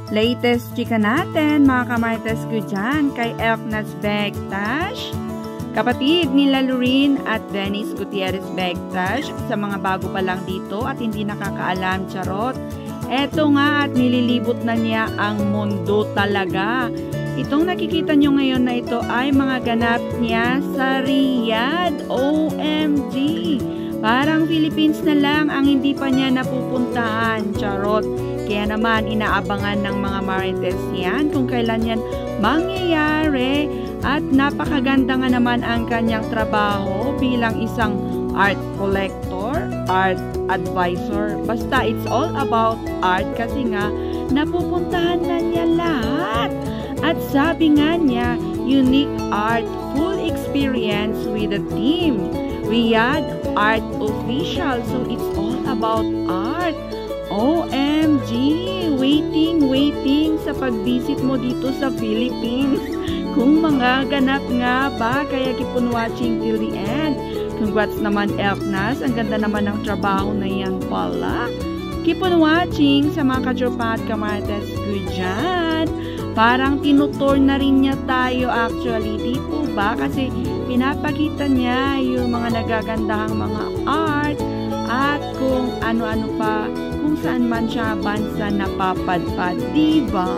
Latest chika natin mga kamarites ko dyan kay Elknas Begtash, kapatid nila Lorin at Dennis Gutierrez Begtash. Sa mga bago pa lang dito at hindi nakakaalam, charot. Eto nga at nililibot na niya ang mundo talaga. Itong nakikita nyo ngayon na ito ay mga ganap niya sa Riyadh. OMG! Parang Philippines na lang ang hindi pa niya napupuntahan, charot. Kaya naman inaabangan ng mga marites yan kung kailan yan mangyayari. At napakaganda nga naman ang kanyang trabaho bilang isang art collector, art advisor. Basta it's all about art kasi nga napupuntahan na niya lahat. At sabi nga niya, unique art, full experience with the team. Riyadh Art Official. So it's all about art. OMG! Waiting sa pag-visit mo dito sa Philippines. Kung mga ganap nga ba, kaya keep on watching till the end. Congrats naman Elknas, ang ganda naman ng trabaho na yan pala. Keep on watching sa mga katropa at kamarites ko dyan. Parang tinutor na rin niya tayo actually, di po ba? Kasi pinapakita niya yung mga nagagandahang mga art at kung ano-ano pa, kung saan man siya bansa napapadpad, diba?